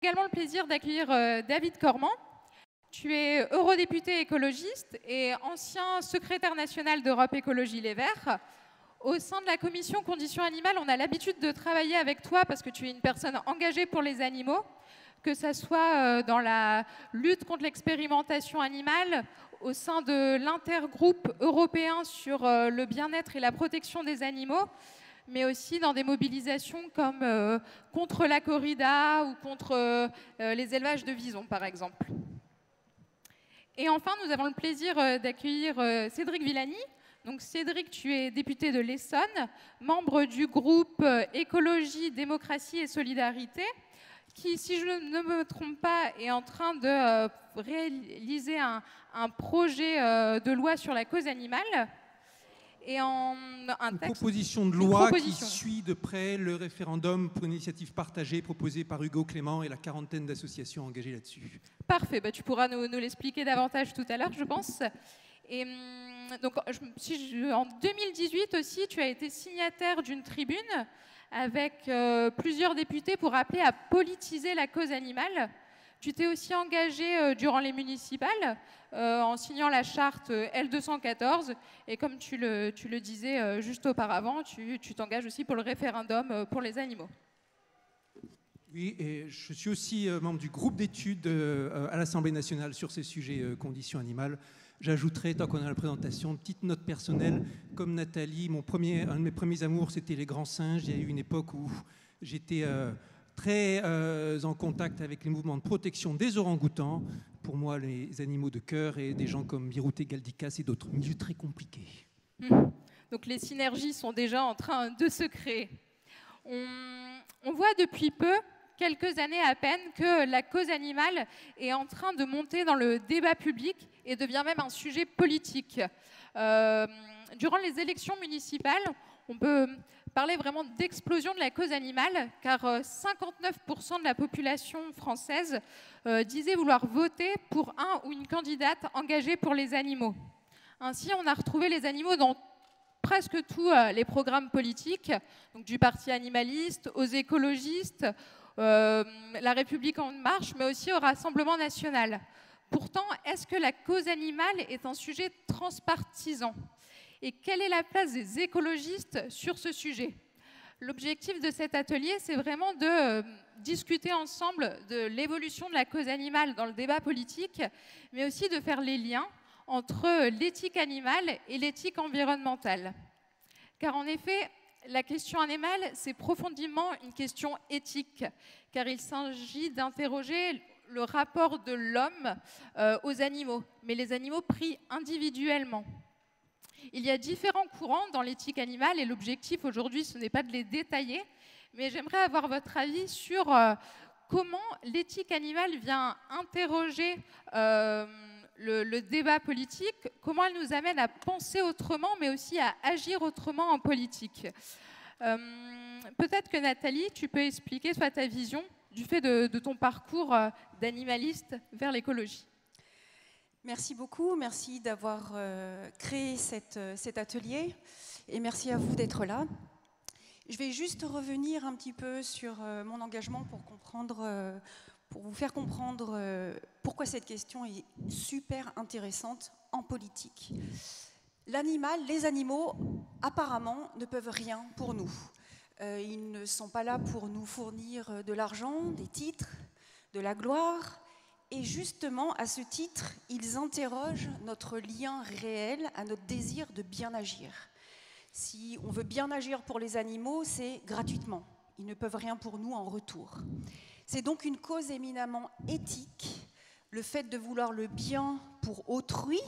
également le plaisir d'accueillir David Cormand. Tu es eurodéputé écologiste et ancien secrétaire national d'Europe Écologie Les Verts. Au sein de la commission Conditions Animales, on a l'habitude de travailler avec toi parce que tu es une personne engagée pour les animaux, que ce soit dans la lutte contre l'expérimentation animale, au sein de l'intergroupe européen sur le bien-être et la protection des animaux, mais aussi dans des mobilisations comme contre la corrida ou contre les élevages de visons, par exemple. Et enfin, nous avons le plaisir d'accueillir Cédric Villani. Donc Cédric, tu es député de l'Essonne, membre du groupe Écologie, Démocratie et Solidarité, qui, si je ne me trompe pas, est en train de réaliser un projet de loi sur la cause animale. Et une proposition de loi qui suit de près le référendum pour une initiative partagée proposé par Hugo Clément et la quarantaine d'associations engagées là-dessus. Parfait, bah, tu pourras nous l'expliquer davantage tout à l'heure, je pense. Et donc, en 2018 aussi, tu as été signataire d'une tribune avec plusieurs députés pour appeler à politiser la cause animale. Tu t'es aussi engagé durant les municipales en signant la charte L214 et comme tu le disais juste auparavant, tu t'engages aussi pour le référendum pour les animaux. Oui, et je suis aussi membre du groupe d'études à l'Assemblée nationale sur ces sujets conditions animales. J'ajouterai, tant qu'on a la présentation, une petite note personnelle. Comme Nathalie, un de mes premiers amours, c'était les grands singes. Il y a eu une époque où j'étais très en contact avec les mouvements de protection des orang-outans. Pour moi, les animaux de cœur et des gens comme Birouté Galdikas et d'autres. Milieu très compliqué. Donc les synergies sont déjà en train de se créer. On voit depuis peu, quelques années à peine, que la cause animale est en train de monter dans le débat public et devient même un sujet politique. Durant les élections municipales, on peut parler vraiment d'explosion de la cause animale, car 59% de la population française disait vouloir voter pour un ou une candidate engagée pour les animaux. Ainsi, on a retrouvé les animaux dans presque tous les programmes politiques, donc du Parti animaliste aux écologistes, La République en marche, mais aussi au Rassemblement national. Pourtant, est-ce que la cause animale est un sujet transpartisan ? Et quelle est la place des écologistes sur ce sujet ? L'objectif de cet atelier, c'est vraiment de discuter ensemble de l'évolution de la cause animale dans le débat politique, mais aussi de faire les liens entre l'éthique animale et l'éthique environnementale. Car en effet, la question animale, c'est profondément une question éthique, car il s'agit d'interroger le rapport de l'homme aux animaux, mais les animaux pris individuellement. Il y a différents courants dans l'éthique animale et l'objectif aujourd'hui, ce n'est pas de les détailler, mais j'aimerais avoir votre avis sur comment l'éthique animale vient interroger le débat politique, comment elle nous amène à penser autrement, mais aussi à agir autrement en politique. Peut-être que Nathalie, tu peux expliquer soit ta vision du fait de ton parcours d'animaliste vers l'écologie. Merci beaucoup, merci d'avoir créé cet atelier et merci à vous d'être là. Je vais juste revenir un petit peu sur mon engagement pour vous faire comprendre pourquoi cette question est super intéressante en politique. Les animaux, apparemment, ne peuvent rien pour nous. Ils ne sont pas là pour nous fournir de l'argent, des titres, de la gloire. Et justement, à ce titre, ils interrogent notre lien réel à notre désir de bien agir. Si on veut bien agir pour les animaux, c'est gratuitement. Ils ne peuvent rien pour nous en retour. C'est donc une cause éminemment éthique, le fait de vouloir le bien pour autrui,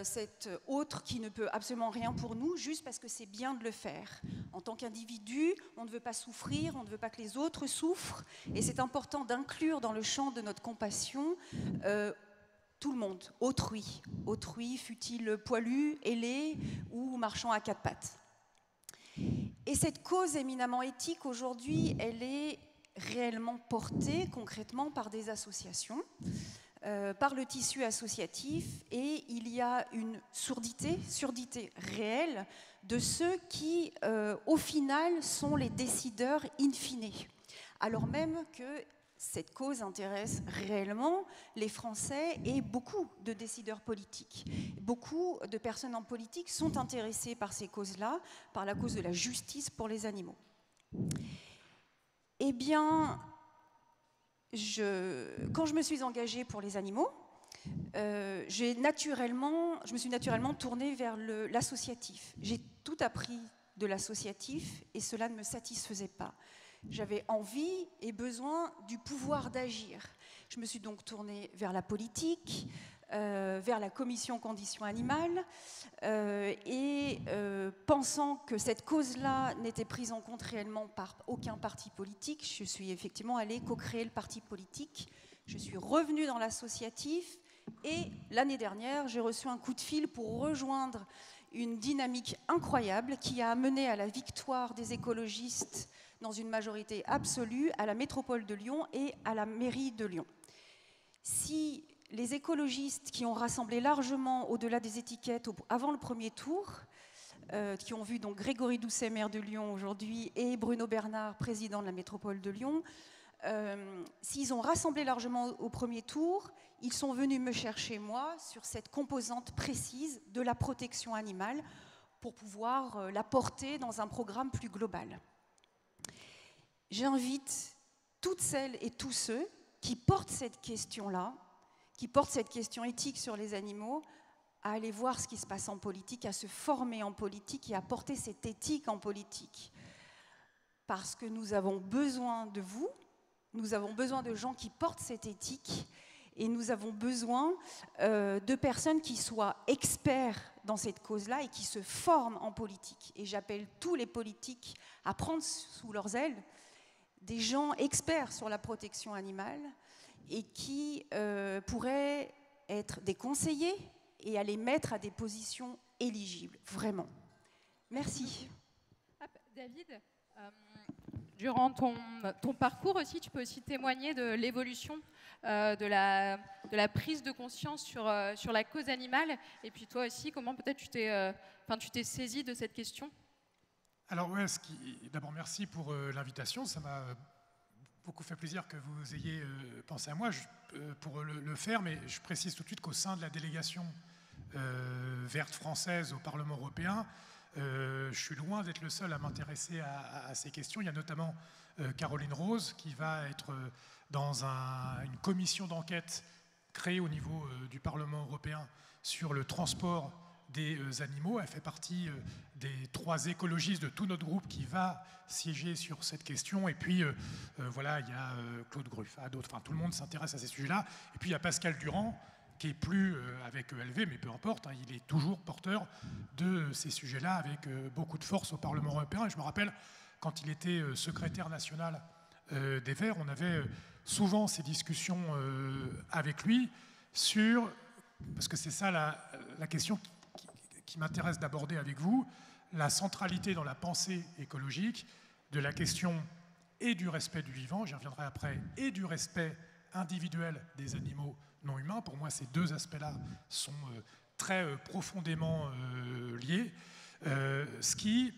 cet autre qui ne peut absolument rien pour nous, juste parce que c'est bien de le faire. En tant qu'individu, on ne veut pas souffrir, on ne veut pas que les autres souffrent, et c'est important d'inclure dans le champ de notre compassion tout le monde, autrui. Autrui, fût-il poilu, ailé ou marchant à quatre pattes. Et cette cause éminemment éthique, aujourd'hui, elle est réellement portée concrètement par des associations, par le tissu associatif, et il y a une surdité réelle de ceux qui, au final, sont les décideurs in fine, alors même que cette cause intéresse réellement les Français et beaucoup de décideurs politiques. Beaucoup de personnes en politique sont intéressées par ces causes-là, par la cause de la justice pour les animaux. Eh bien, quand je me suis engagée pour les animaux, je me suis naturellement tournée vers l'associatif. J'ai tout appris de l'associatif et cela ne me satisfaisait pas. J'avais envie et besoin du pouvoir d'agir. Je me suis donc tournée vers la politique, vers la commission conditions animales, pensant que cette cause-là n'était prise en compte réellement par aucun parti politique, je suis effectivement allée co-créer le parti politique. Je suis revenue dans l'associatif et l'année dernière, j'ai reçu un coup de fil pour rejoindre une dynamique incroyable qui a mené à la victoire des écologistes dans une majorité absolue à la métropole de Lyon et à la mairie de Lyon. Si les écologistes qui ont rassemblé largement au-delà des étiquettes avant le premier tour, qui ont vu donc Grégory Doucet, maire de Lyon aujourd'hui, et Bruno Bernard, président de la métropole de Lyon, s'ils ont rassemblé largement au premier tour, ils sont venus me chercher, moi, sur cette composante précise de la protection animale pour pouvoir la porter dans un programme plus global. J'invite toutes celles et tous ceux qui portent cette question-là, qui portent cette question éthique sur les animaux, à aller voir ce qui se passe en politique, à se former en politique et à porter cette éthique en politique. Parce que nous avons besoin de vous, nous avons besoin de gens qui portent cette éthique et nous avons besoin de personnes qui soient experts dans cette cause-là et qui se forment en politique. Et j'appelle tous les politiques à prendre sous leurs ailes des gens experts sur la protection animale et qui pourraient être des conseillers et à les mettre à des positions éligibles, vraiment. Merci. David, durant ton parcours aussi, tu peux aussi témoigner de l'évolution de la prise de conscience sur la cause animale. Et puis toi aussi, comment peut-être tu t'es saisi de cette question? Alors ouais, d'abord merci pour l'invitation, ça m'a beaucoup fait plaisir que vous ayez pensé à moi pour le faire, mais je précise tout de suite qu'au sein de la délégation verte française au Parlement européen, je suis loin d'être le seul à m'intéresser à ces questions. Il y a notamment Caroline Rose qui va être dans une commission d'enquête créée au niveau du Parlement européen sur le transport des animaux. Elle fait partie des 3 écologistes de tout notre groupe qui va siéger sur cette question. Et puis, voilà, il y a Claude Gruffat, d'autres, enfin tout le monde s'intéresse à ces sujets-là. Et puis, il y a Pascal Durand, qui est plus avec ELV, mais peu importe, hein, il est toujours porteur de ces sujets-là avec beaucoup de force au Parlement européen. Et je me rappelle, quand il était secrétaire national des Verts, on avait souvent ces discussions avec lui sur, parce que c'est ça la question qui m'intéresse d'aborder avec vous, la centralité dans la pensée écologique de la question et du respect du vivant, j'y reviendrai après, et du respect individuel des animaux non humains. Pour moi, ces 2 aspects-là sont très profondément liés. Ce qui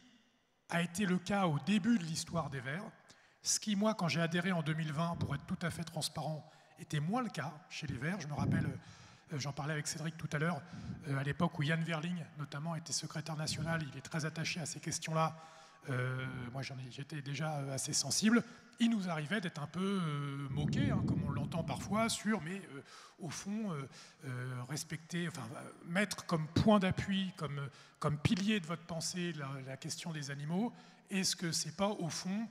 a été le cas au début de l'histoire des Verts, ce qui, moi, quand j'ai adhéré en 2020, pour être tout à fait transparent, était moins le cas chez les Verts. Je me rappelle, j'en parlais avec Cédric tout à l'heure, à l'époque où Yann Verling, notamment, était secrétaire national, il est très attaché à ces questions-là. Moi, j'étais déjà assez sensible. Il nous arrivait d'être un peu moqués, hein, comme on l'entend parfois, mais au fond, respecter, enfin, mettre comme point d'appui, comme pilier de votre pensée la question des animaux. Est-ce que c'est pas, au fond,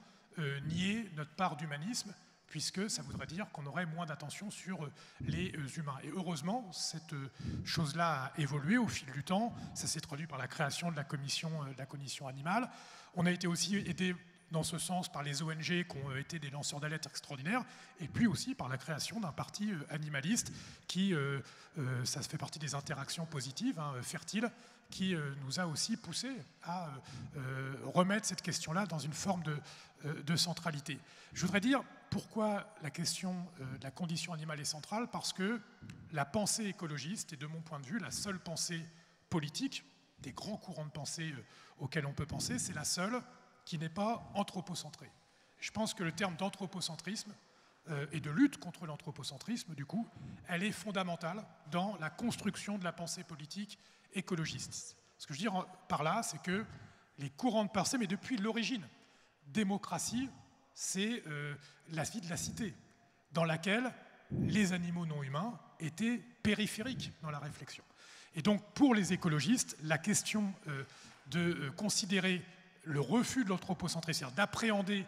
nier notre part d'humanisme, puisque ça voudrait dire qu'on aurait moins d'attention sur les humains. Et heureusement, cette chose-là a évolué au fil du temps. Ça s'est traduit par la création de la commission animale. On a été aussi aidé dans ce sens par les ONG qui ont été des lanceurs d'alerte extraordinaires, et puis aussi par la création d'un parti animaliste qui, ça fait partie des interactions positives, hein, fertiles, qui nous a aussi poussé à remettre cette question-là dans une forme de centralité. Je voudrais dire pourquoi la question de la condition animale est centrale, parce que la pensée écologiste est, de mon point de vue, la seule pensée politique, des grands courants de pensée auxquels on peut penser, c'est la seule qui n'est pas anthropocentrée. Je pense que le terme d'anthropocentrisme et de lutte contre l'anthropocentrisme, du coup, elle est fondamentale dans la construction de la pensée politique écologiste. Ce que je veux dire par là, c'est que les courants de pensée, mais depuis l'origine, démocratie, c'est la vie de la cité, dans laquelle les animaux non humains étaient périphériques dans la réflexion. Et donc, pour les écologistes, la question de considérer le refus de l'anthropocentrisme, c'est-à-dire d'appréhender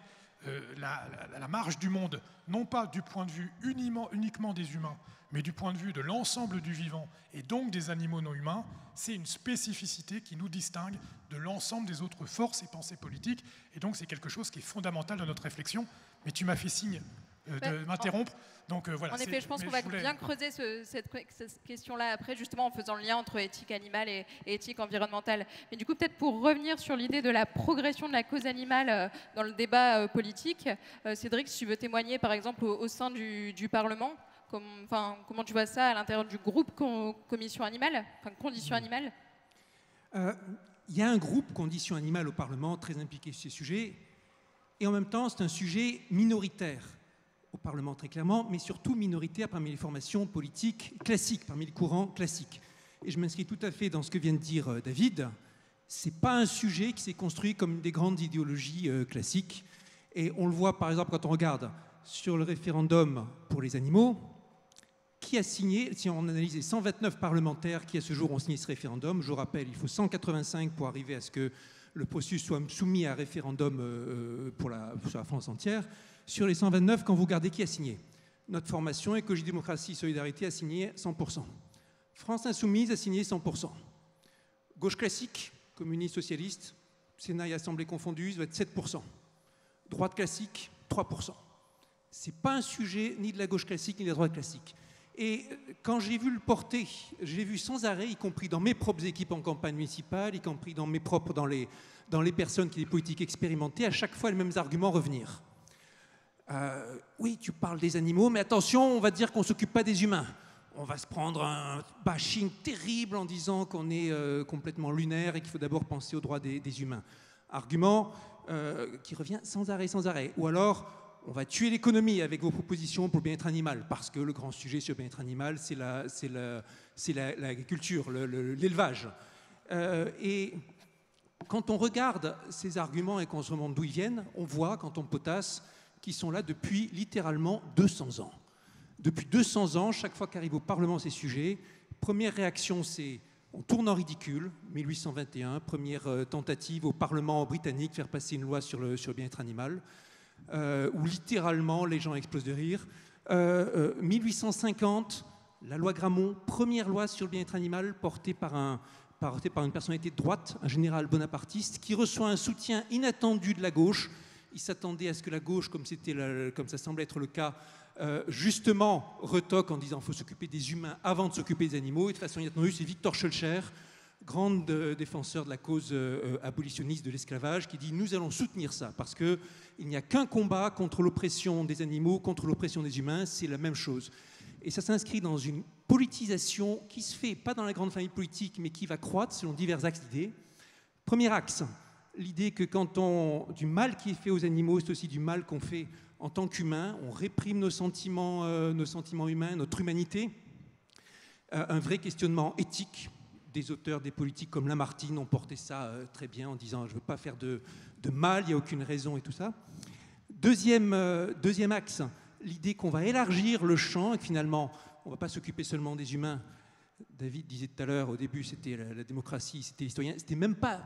la marge du monde, non pas du point de vue uniquement des humains, mais du point de vue de l'ensemble du vivant et donc des animaux non humains, c'est une spécificité qui nous distingue de l'ensemble des autres forces et pensées politiques. Et donc c'est quelque chose qui est fondamental dans notre réflexion. Mais tu m'as fait signe de m'interrompre. Donc, voilà, en effet, je pense qu'on va bien creuser cette question-là après, justement en faisant le lien entre éthique animale et éthique environnementale. Mais du coup, peut-être pour revenir sur l'idée de la progression de la cause animale dans le débat politique, Cédric, si tu veux témoigner par exemple au sein du Parlement, comment tu vois ça à l'intérieur du groupe Commission animale, Conditions animales? Il y a un groupe Conditions animales au Parlement très impliqué sur ces sujets, et en même temps, c'est un sujet minoritaire au Parlement très clairement, mais surtout minoritaire parmi les formations politiques classiques, parmi les courants classiques. Et je m'inscris tout à fait dans ce que vient de dire David. Ce n'est pas un sujet qui s'est construit comme des grandes idéologies classiques. Et on le voit par exemple quand on regarde sur le référendum pour les animaux, qui a signé, si on analyse les 129 parlementaires qui à ce jour ont signé ce référendum, je vous rappelle, il faut 185 pour arriver à ce que le processus soit soumis à un référendum sur la France entière. Sur les 129, quand vous regardez qui a signé, notre formation Écologie, Démocratie, Solidarité a signé 100%. France Insoumise a signé 100%. Gauche classique, communiste, socialiste, Sénat et Assemblée confondues, ça va être 7%. Droite classique, 3%. Ce n'est pas un sujet ni de la gauche classique ni de la droite classique. Et quand j'ai vu le porter, j'ai vu sans arrêt, y compris dans mes propres équipes en campagne municipale, y compris dans les personnes qui ont des politiques expérimentées, à chaque fois les mêmes arguments revenir. Oui, tu parles des animaux, mais attention, on va dire qu'on ne s'occupe pas des humains. On va se prendre un bashing terrible en disant qu'on est complètement lunaire et qu'il faut d'abord penser aux droits des humains. Argument qui revient sans arrêt. Ou alors, on va tuer l'économie avec vos propositions pour le bien-être animal, parce que le grand sujet sur le bien-être animal, c'est l'agriculture, l'élevage. Et quand on regarde ces arguments et qu'on se demande d'où ils viennent, on voit, quand on potasse, qu'ils sont là depuis littéralement 200 ans. Depuis 200 ans, chaque fois qu'arrive au Parlement ces sujets, première réaction, c'est on tourne en ridicule, 1821, première tentative au Parlement britannique de faire passer une loi sur le bien-être animal, où littéralement les gens explosent de rire. 1850, la loi Grammont, première loi sur le bien-être animal portée par une personnalité de droite, un général bonapartiste, qui reçoit un soutien inattendu de la gauche. Il s'attendait à ce que la gauche, comme ça semblait être le cas, justement retoque en disant qu'il faut s'occuper des humains avant de s'occuper des animaux. Et de façon inattendue, c'est Victor Schœlcher, grand défenseur de la cause abolitionniste de l'esclavage, qui dit « nous allons soutenir ça, parce qu'il n'y a qu'un combat contre l'oppression des animaux, contre l'oppression des humains, c'est la même chose ». Et ça s'inscrit dans une politisation qui se fait, pas dans la grande famille politique, mais qui va croître selon divers axes d'idées. Premier axe, l'idée que du mal qui est fait aux animaux, c'est aussi du mal qu'on fait en tant qu'humains. On réprime nos sentiments humains, notre humanité. Un vrai questionnement éthique. Des auteurs, des politiques comme Lamartine ont porté ça très bien en disant « je ne veux pas faire de mal, il n'y a aucune raison » et tout ça. Deuxième axe, l'idée qu'on va élargir le champ et que finalement, on ne va pas s'occuper seulement des humains. David disait tout à l'heure, au début, c'était la démocratie, c'était les citoyens. C'était même pas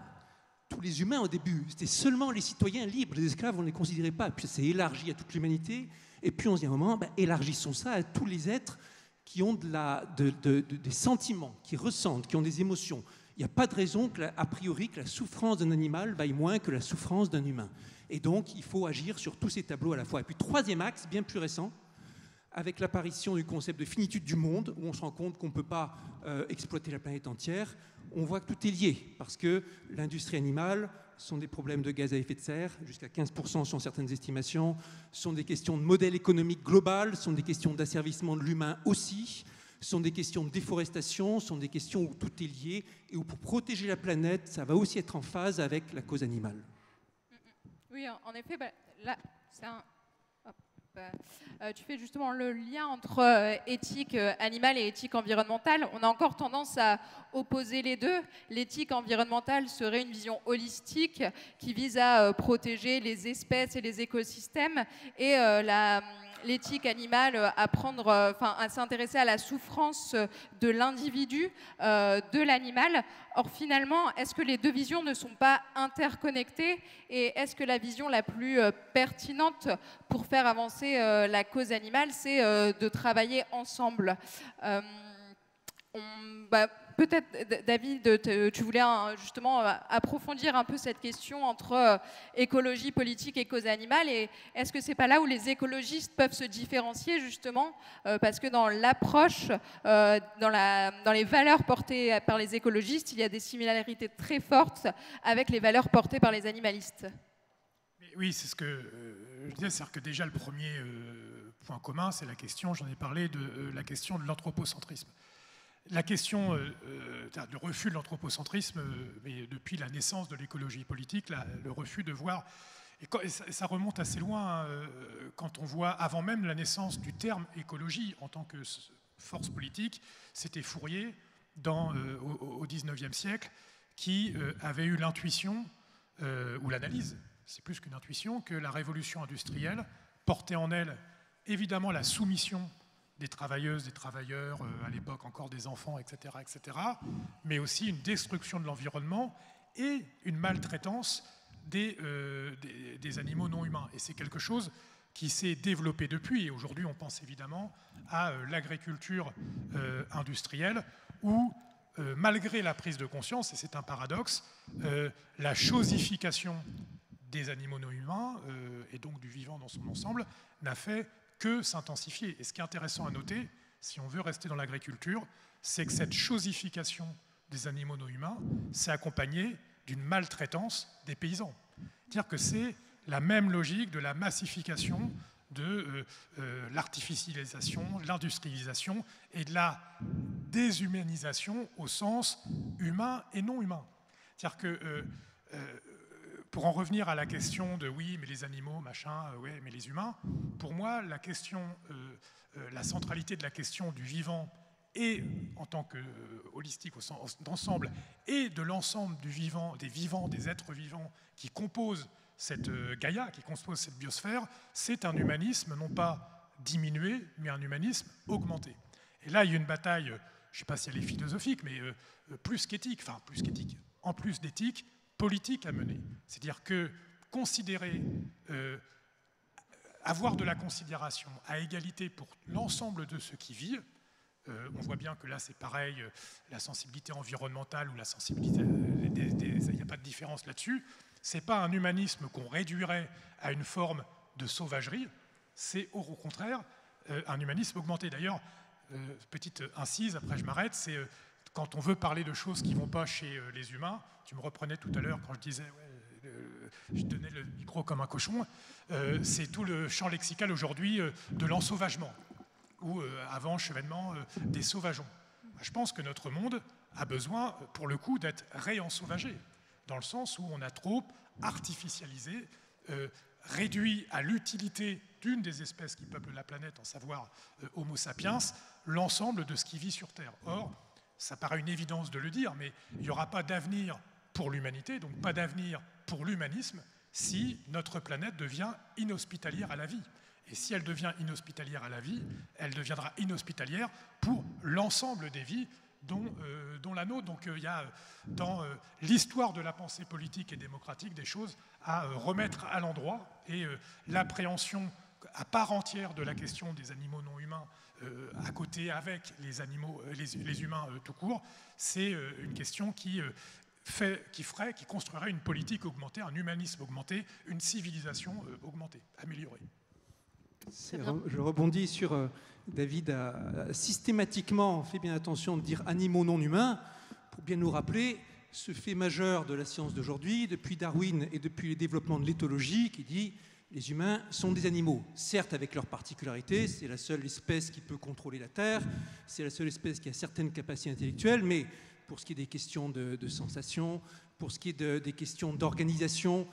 tous les humains au début, c'était seulement les citoyens libres. Les esclaves, on ne les considérait pas. Puis ça s'est élargi à toute l'humanité. Et puis on se dit à un moment, élargissons ça à tous les êtres qui ont des sentiments, qui ressentent, qui ont des émotions. Il n'y a pas de raison a priori que la souffrance d'un animal vaille moins que la souffrance d'un humain. Et donc, il faut agir sur tous ces tableaux à la fois. Et puis, troisième axe, bien plus récent, avec l'apparition du concept de finitude du monde, où on se rend compte qu'on ne peut pas exploiter la planète entière, on voit que tout est lié, parce que l'industrie animale sont des problèmes de gaz à effet de serre, jusqu'à 15% selon certaines estimations, sont des questions de modèle économique global, sont des questions d'asservissement de l'humain aussi, sont des questions de déforestation, sont des questions où tout est lié, et où pour protéger la planète, ça va aussi être en phase avec la cause animale. Oui, en effet, là, c'est Tu fais justement le lien entre éthique animale et éthique environnementale. On a encore tendance à opposer les deux. L'éthique environnementale serait une vision holistique qui vise à protéger les espèces et les écosystèmes, et l'éthique animale à s'intéresser à la souffrance de l'individu, de l'animal. Or, finalement, est-ce que les deux visions ne sont pas interconnectées, et est-ce que la vision la plus pertinente pour faire avancer la cause animale, c'est de travailler ensemble? Peut-être, David, tu voulais justement approfondir un peu cette question entre écologie politique et cause animale, et est-ce que c'est pas là où les écologistes peuvent se différencier justement, parce que dans l'approche, dans les valeurs portées par les écologistes, il y a des similarités très fortes avec les valeurs portées par les animalistes. Mais oui, c'est ce que je disais, c'est-à-dire que déjà le premier point commun, c'est la question, j'en ai parlé, de la question de l'anthropocentrisme. La question du refus de l'anthropocentrisme, mais depuis la naissance de l'écologie politique, le refus de voir, et ça remonte assez loin, quand on voit, avant même la naissance du terme écologie en tant que force politique, c'était Fourier, au XIXe siècle, qui avait eu l'intuition, ou l'analyse, c'est plus qu'une intuition, que la révolution industrielle portait en elle évidemment la soumission des travailleuses, des travailleurs, à l'époque encore des enfants, etc., mais aussi une destruction de l'environnement et une maltraitance des animaux non humains. Et c'est quelque chose qui s'est développé depuis. Et aujourd'hui, on pense évidemment à l'agriculture industrielle, où, malgré la prise de conscience, et c'est un paradoxe, la chosification des animaux non humains, et donc du vivant dans son ensemble, n'a fait que s'intensifier. Et ce qui est intéressant à noter, si on veut rester dans l'agriculture, c'est que cette chosification des animaux non humains s'est accompagnée d'une maltraitance des paysans. C'est-à-dire que c'est la même logique de la massification, de l'artificialisation, de l'industrialisation et de la déshumanisation au sens humain et non humain. C'est-à-dire que pour en revenir à la question de oui, mais les animaux, machin, ouais, mais les humains, pour moi, la question, la centralité de la question du vivant et en tant que holistique au sens d'ensemble, et de l'ensemble du vivant, des êtres vivants qui composent cette Gaïa, qui composent cette biosphère, c'est un humanisme non pas diminué, mais un humanisme augmenté. Et là, il y a une bataille, je ne sais pas si elle est philosophique, mais plus qu'éthique, en plus d'éthique, politique à mener. C'est-à-dire que considérer, avoir de la considération à égalité pour l'ensemble de ceux qui vivent, on voit bien que là c'est pareil, la sensibilité environnementale ou la sensibilité, il n'y a pas de différence là-dessus, c'est pas un humanisme qu'on réduirait à une forme de sauvagerie, c'est au contraire un humanisme augmenté. D'ailleurs, petite incise, après je m'arrête, c'est quand on veut parler de choses qui ne vont pas chez les humains, tu me reprenais tout à l'heure quand je disais, je donnais le micro comme un cochon, c'est tout le champ lexical aujourd'hui de l'ensauvagement, ou avant chevènement des sauvageons. Je pense que notre monde a besoin, pour le coup, d'être réensauvagé, dans le sens où on a trop artificialisé, réduit à l'utilité d'une des espèces qui peuplent la planète, en savoir Homo sapiens, l'ensemble de ce qui vit sur Terre. Or, ça paraît une évidence de le dire, mais il n'y aura pas d'avenir pour l'humanité, donc pas d'avenir pour l'humanisme, si notre planète devient inhospitalière à la vie. Et si elle devient inhospitalière à la vie, elle deviendra inhospitalière pour l'ensemble des vies, dont la nôtre. Donc il y a dans l'histoire de la pensée politique et démocratique des choses à remettre à l'endroit, et l'appréhension à part entière de la question des animaux non humains à côté avec les animaux, les humains tout court, c'est une question qui construirait une politique augmentée, un humanisme augmenté, une civilisation augmentée, améliorée. Je rebondis sur David a systématiquement fait bien attention de dire animaux non humains pour bien nous rappeler ce fait majeur de la science d'aujourd'hui, depuis Darwin et depuis le développement de l'éthologie, qui dit les humains sont des animaux, certes avec leurs particularités, c'est la seule espèce qui peut contrôler la Terre, c'est la seule espèce qui a certaines capacités intellectuelles, mais pour ce qui est des questions de sensations, pour ce qui est des questions d'organisation,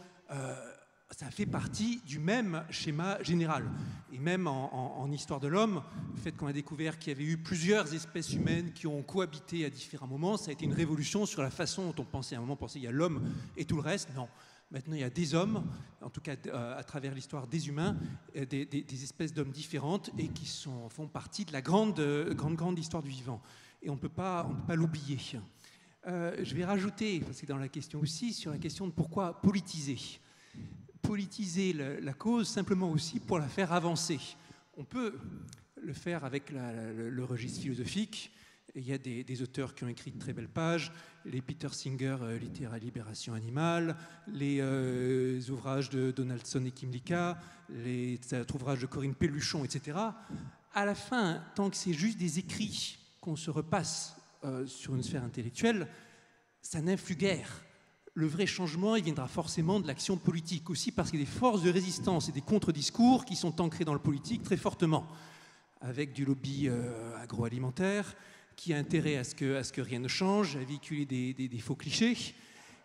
ça fait partie du même schéma général. Et même en histoire de l'homme, le fait qu'on a découvert qu'il y avait eu plusieurs espèces humaines qui ont cohabité à différents moments, ça a été une révolution sur la façon dont on pensait. À un moment, on pensait qu'il y a l'homme et tout le reste. Non. Maintenant, il y a des hommes, en tout cas à travers l'histoire des humains, des espèces d'hommes différentes et qui font partie de la grande histoire du vivant. Et on ne peut pas l'oublier. Je vais rajouter, parce que dans la question aussi, sur la question de pourquoi politiser. Politiser la cause simplement aussi pour la faire avancer. On peut le faire avec le registre philosophique. Il y a des auteurs qui ont écrit de très belles pages, les Peter Singer, Littéraire Libération Animale, les ouvrages de Donaldson et Kymlicka, les ouvrages de Corinne Pelluchon, etc. À la fin, tant que c'est juste des écrits qu'on se repasse sur une sphère intellectuelle, ça n'influe guère. Le vrai changement, il viendra forcément de l'action politique, aussi parce qu'il y a des forces de résistance et des contre-discours qui sont ancrés dans le politique très fortement, avec du lobby agroalimentaire, qui a intérêt à ce que rien ne change, à véhiculer des faux clichés.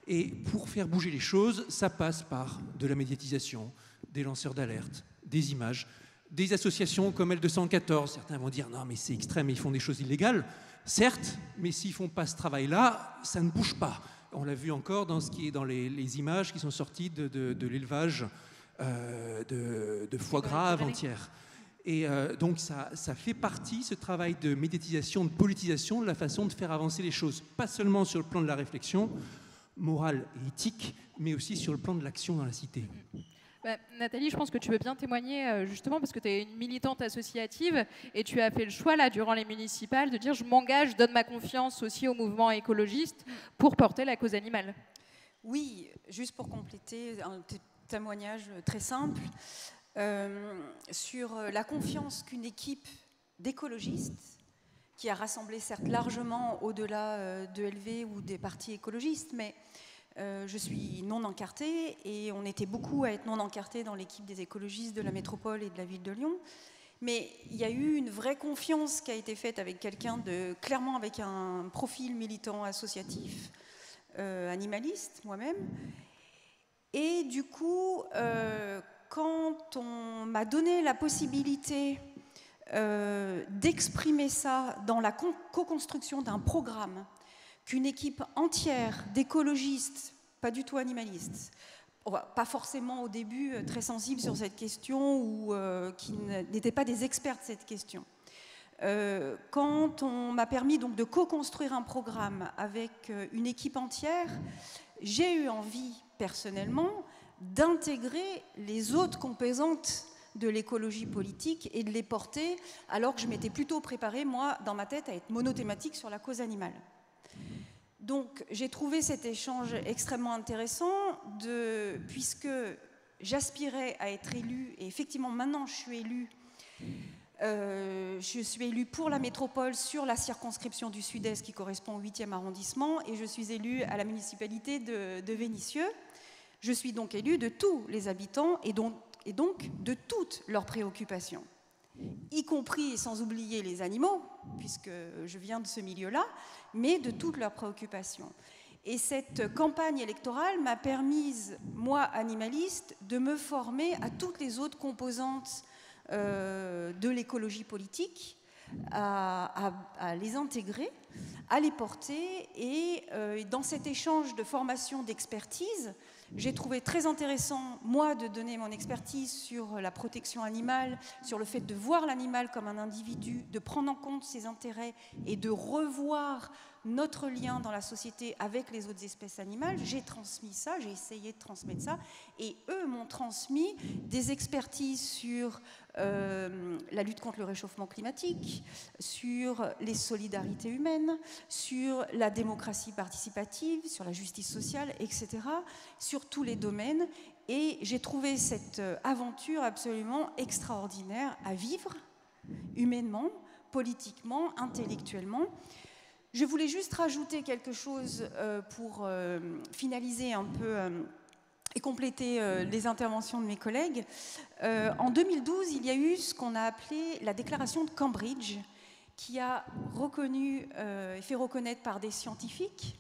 Et pour faire bouger les choses, ça passe par de la médiatisation, des lanceurs d'alerte, des images, des associations comme L214. Certains vont dire « non, mais c'est extrême, ils font des choses illégales ». Certes, mais s'ils ne font pas ce travail-là, ça ne bouge pas. On l'a vu encore dans les images qui sont sorties de l'élevage de foie gras avant-hier. Et donc ça fait partie, ce travail de médiatisation, de politisation, de la façon de faire avancer les choses, pas seulement sur le plan de la réflexion morale et éthique, mais aussi sur le plan de l'action dans la cité. Nathalie, je pense que tu veux bien témoigner justement parce que tu es une militante associative et tu as fait le choix là durant les municipales de dire je m'engage, je donne ma confiance aussi au mouvement écologiste pour porter la cause animale. Oui, juste pour compléter un témoignage très simple sur la confiance qu'une équipe d'écologistes qui a rassemblé certes largement au-delà de LV ou des partis écologistes, mais je suis non encartée et on était beaucoup à être non encartés dans l'équipe des écologistes de la métropole et de la ville de Lyon. Mais il y a eu une vraie confiance qui a été faite avec quelqu'un clairement avec un profil militant associatif, animaliste, moi-même. Et du coup, quand on m'a donné la possibilité d'exprimer ça dans la co-construction d'un programme, qu'une équipe entière d'écologistes, pas du tout animalistes, pas forcément au début très sensibles sur cette question ou qui n'étaient pas des experts de cette question. Quand on m'a permis donc de co-construire un programme avec une équipe entière, j'ai eu envie personnellement d'intégrer les autres composantes de l'écologie politique et de les porter, alors que je m'étais plutôt préparée, moi, dans ma tête, à être monothématique sur la cause animale. Donc, j'ai trouvé cet échange extrêmement intéressant, puisque j'aspirais à être élue, et effectivement, maintenant, je suis élue pour la métropole sur la circonscription du Sud-Est qui correspond au 8e arrondissement, et je suis élue à la municipalité de Vénissieux. Je suis donc élue de tous les habitants et donc de toutes leurs préoccupations, y compris et sans oublier les animaux, puisque je viens de ce milieu-là, mais de toutes leurs préoccupations. Et cette campagne électorale m'a permis, moi, animaliste, de me former à toutes les autres composantes de l'écologie politique, à les intégrer, à les porter. Et dans cet échange de formation, d'expertise, j'ai trouvé très intéressant, moi, de donner mon expertise sur la protection animale, sur le fait de voir l'animal comme un individu, de prendre en compte ses intérêts et de revoir notre lien dans la société avec les autres espèces animales. J'ai transmis ça, j'ai essayé de transmettre ça, et eux m'ont transmis des expertises sur la lutte contre le réchauffement climatique, sur les solidarités humaines, sur la démocratie participative, sur la justice sociale, etc., sur tous les domaines. Et j'ai trouvé cette aventure absolument extraordinaire à vivre, humainement, politiquement, intellectuellement. Je voulais juste rajouter quelque chose pour finaliser un peu et compléter les interventions de mes collègues. En 2012, il y a eu ce qu'on a appelé la déclaration de Cambridge, qui a reconnu et fait reconnaître par des scientifiques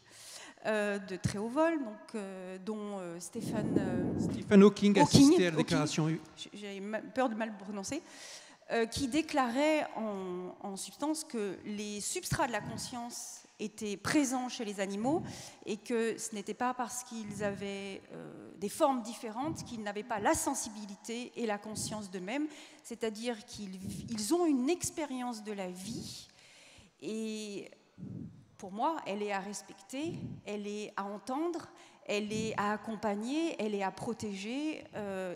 de très haut vol, donc, dont Stephen Hawking assistait à la déclaration. J'ai peur de mal prononcer. Qui déclarait en substance que les substrats de la conscience étaient présents chez les animaux et que ce n'était pas parce qu'ils avaient des formes différentes qu'ils n'avaient pas la sensibilité et la conscience d'eux-mêmes, c'est-à-dire qu'ils ont une expérience de la vie et pour moi, elle est à respecter, elle est à entendre, elle est à accompagner, elle est à protéger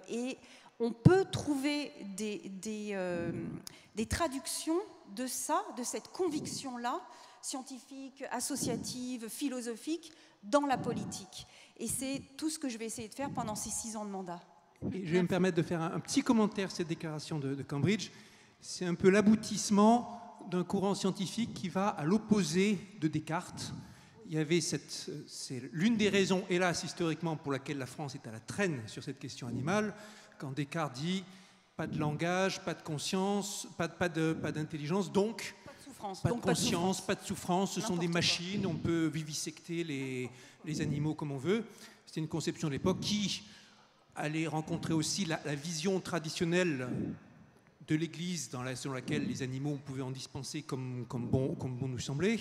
et on peut trouver des traductions de ça, de cette conviction-là, scientifique, associative, philosophique, dans la politique. Et c'est tout ce que je vais essayer de faire pendant ces 6 ans de mandat. Et je vais me permettre de faire un petit commentaire sur cette déclaration de Cambridge. C'est un peu l'aboutissement d'un courant scientifique qui va à l'opposé de Descartes. Il y avait c'est l'une des raisons, hélas, historiquement, pour laquelle la France est à la traîne sur cette question animale. Quand Descartes dit pas de langage, pas de conscience, pas d'intelligence, donc pas de souffrance, pas de conscience, pas de souffrance, ce sont des machines, on peut vivisecter les animaux comme on veut. C'était une conception de l'époque qui allait rencontrer aussi la vision traditionnelle de l'Église selon laquelle les animaux, on pouvait en dispenser comme bon nous semblait.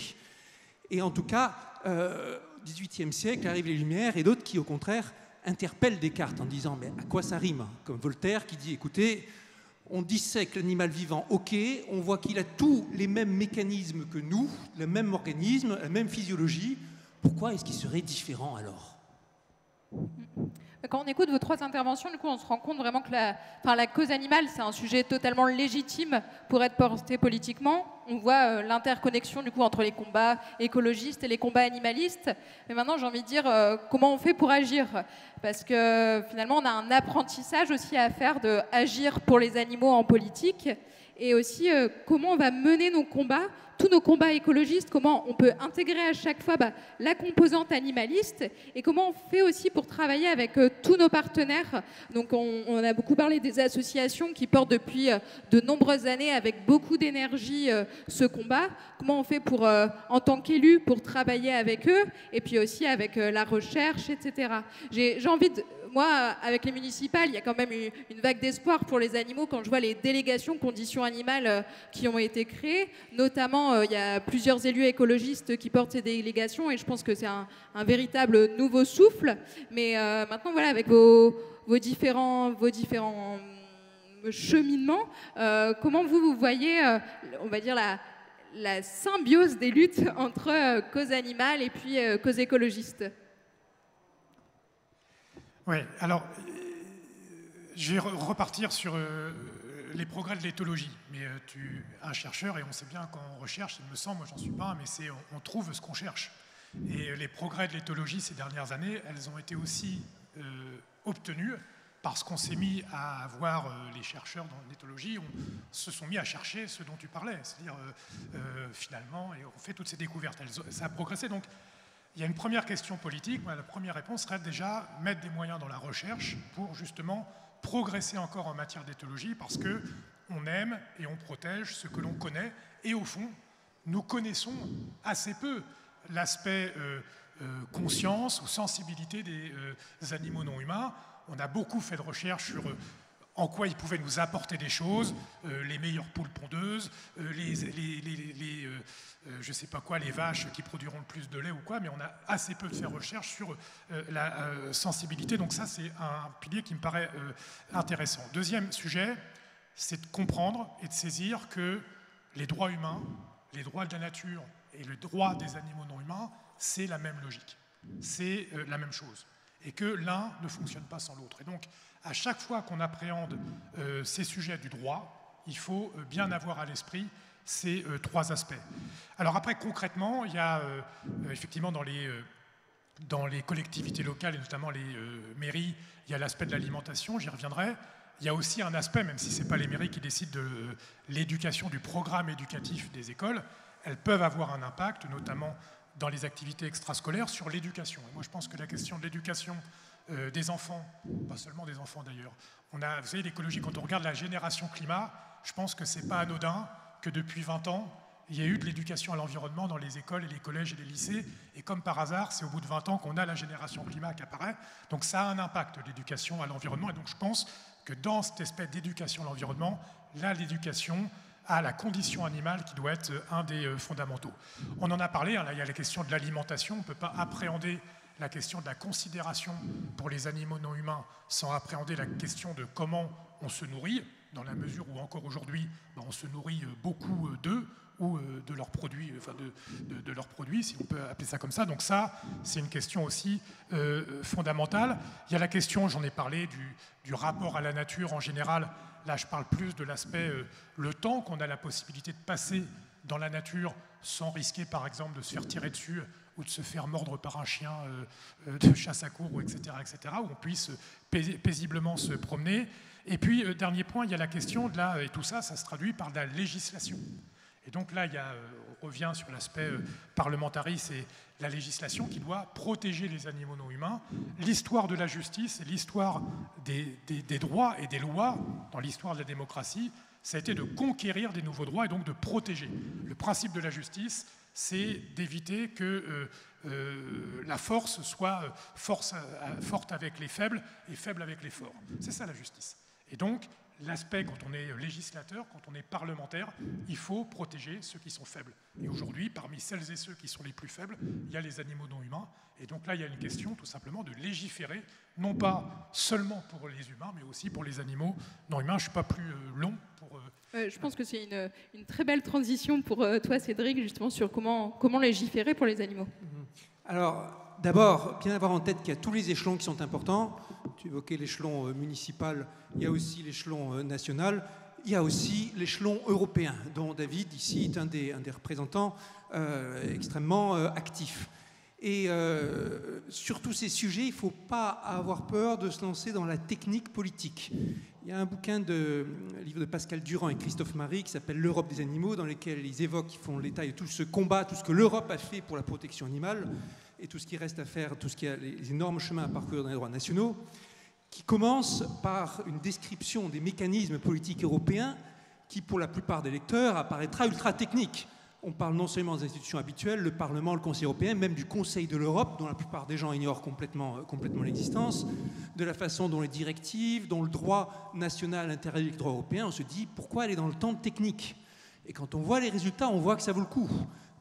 Et en tout cas, au XVIIIe siècle, arrivent les Lumières et d'autres qui, au contraire, interpelle Descartes en disant mais à quoi ça rime, comme Voltaire qui dit écoutez, on dissèque l'animal vivant, ok, on voit qu'il a tous les mêmes mécanismes que nous, le même organisme, la même physiologie, pourquoi est-ce qu'il serait différent alors? Quand on écoute vos 3 interventions, du coup, on se rend compte vraiment que la cause animale, c'est un sujet totalement légitime pour être porté politiquement. On voit l'interconnexion du coup entre les combats écologistes et les combats animalistes. Mais maintenant, j'ai envie de dire comment on fait pour agir, parce que finalement, on a un apprentissage aussi à faire de agir pour les animaux en politique, et aussi comment on va mener nos combats, tous nos combats écologistes, comment on peut intégrer à chaque fois la composante animaliste, et comment on fait aussi pour travailler avec tous nos partenaires. Donc on a beaucoup parlé des associations qui portent depuis de nombreuses années avec beaucoup d'énergie ce combat. Comment on fait pour, en tant qu'élu, pour travailler avec eux, et puis aussi avec la recherche, etc. J'ai envie de... Moi, avec les municipales, il y a quand même une vague d'espoir pour les animaux quand je vois les délégations conditions animales qui ont été créées. Notamment, il y a plusieurs élus écologistes qui portent ces délégations et je pense que c'est un véritable nouveau souffle. Mais maintenant, voilà, avec vos différents cheminements, comment vous voyez, on va dire, la symbiose des luttes entre cause animale et puis cause écologiste? Oui, alors, je vais repartir sur les progrès de l'éthologie. Mais tu es un chercheur et on sait bien qu'en recherche, il me semble, moi j'en suis pas, mais on trouve ce qu'on cherche. Et les progrès de l'éthologie ces dernières années, elles ont été aussi obtenues parce qu'on s'est mis à voir, les chercheurs dans l'éthologie, se sont mis à chercher ce dont tu parlais, c'est-à-dire finalement, et on fait toutes ces découvertes. Ça a progressé, donc il y a une première question politique. La première réponse serait déjà mettre des moyens dans la recherche pour justement progresser encore en matière d'éthologie parce qu'on aime et on protège ce que l'on connaît et au fond, nous connaissons assez peu l'aspect conscience ou sensibilité des animaux non humains. On a beaucoup fait de recherches sur en quoi ils pouvaient nous apporter des choses, les meilleures poules pondeuses, je sais pas quoi, les vaches qui produiront le plus de lait ou quoi, mais on a assez peu fait de recherche sur la sensibilité. Donc ça, c'est un pilier qui me paraît intéressant. Deuxième sujet, c'est de comprendre et de saisir que les droits humains, les droits de la nature et le droit des animaux non humains, c'est la même logique, c'est la même chose, et que l'un ne fonctionne pas sans l'autre. Et donc, à chaque fois qu'on appréhende ces sujets du droit, il faut bien avoir à l'esprit ces 3 aspects. Alors après, concrètement, il y a effectivement dans les collectivités locales, et notamment les mairies, il y a l'aspect de l'alimentation, j'y reviendrai. Il y a aussi un aspect, même si ce n'est pas les mairies qui décident de l'éducation, du programme éducatif des écoles, elles peuvent avoir un impact, notamment dans les activités extrascolaires, sur l'éducation. Et moi, je pense que la question de l'éducation des enfants, pas seulement des enfants d'ailleurs. Vous savez, l'écologie, quand on regarde la génération climat, je pense que ce n'est pas anodin que depuis 20 ans, il y a eu de l'éducation à l'environnement dans les écoles et les collèges et les lycées, et comme par hasard, c'est au bout de 20 ans qu'on a la génération climat qui apparaît, donc ça a un impact, l'éducation à l'environnement, et donc je pense que dans cet aspect d'éducation à l'environnement, là, l'éducation à la condition animale qui doit être un des fondamentaux. On en a parlé, hein, là, il y a la question de l'alimentation, on ne peut pas appréhender la question de la considération pour les animaux non humains sans appréhender la question de comment on se nourrit, dans la mesure où encore aujourd'hui, on se nourrit beaucoup d'eux ou de leurs produits, enfin de leurs produits, si on peut appeler ça comme ça. Donc ça, c'est une question aussi fondamentale. Il y a la question, j'en ai parlé, du rapport à la nature en général. Là, je parle plus de l'aspect, le temps qu'on a la possibilité de passer dans la nature sans risquer, par exemple, de se faire tirer dessus ou de se faire mordre par un chien de chasse à courre, etc., où on puisse paisiblement se promener. Et puis, dernier point, il y a la question de et tout ça, ça se traduit par de la législation. Et donc là, on revient sur l'aspect parlementariste et la législation qui doit protéger les animaux non humains. L'histoire de la justice et l'histoire des droits et des lois dans l'histoire de la démocratie, ça a été de conquérir des nouveaux droits et donc de protéger. Le principe de la justice, c'est d'éviter que la force soit forte avec les faibles et faible avec les forts. C'est ça la justice. Et donc, l'aspect, quand on est législateur, quand on est parlementaire, il faut protéger ceux qui sont faibles. Et aujourd'hui, parmi celles et ceux qui sont les plus faibles, il y a les animaux non humains. Et donc là, il y a une question tout simplement de légiférer, non pas seulement pour les humains, mais aussi pour les animaux non humains. Je ne suis pas plus long pour... Je pense que c'est une très belle transition pour toi, Cédric, justement sur comment légiférer pour les animaux. Alors, d'abord, bien avoir en tête qu'il y a tous les échelons qui sont importants. Tu évoquais l'échelon municipal, il y a aussi l'échelon national, il y a aussi l'échelon européen, dont David, ici, est un des représentants extrêmement actifs. Et sur tous ces sujets, il ne faut pas avoir peur de se lancer dans la technique politique. Il y a un livre de Pascal Durand et Christophe Marie qui s'appelle « L'Europe des animaux », dans lequel ils évoquent, ils font l'état de tout ce combat, tout ce que l'Europe a fait pour la protection animale, et tout ce qui reste à faire, tout ce qui a les énormes chemins à parcourir dans les droits nationaux, qui commence par une description des mécanismes politiques européens qui, pour la plupart des lecteurs, apparaîtra ultra technique. On parle non seulement des institutions habituelles, le Parlement, le Conseil européen, même du Conseil de l'Europe, dont la plupart des gens ignorent complètement l'existence, de la façon dont les directives, dont le droit national interagit avec le droit européen. On se dit, pourquoi aller dans le temps technique? Et quand on voit les résultats, on voit que ça vaut le coup.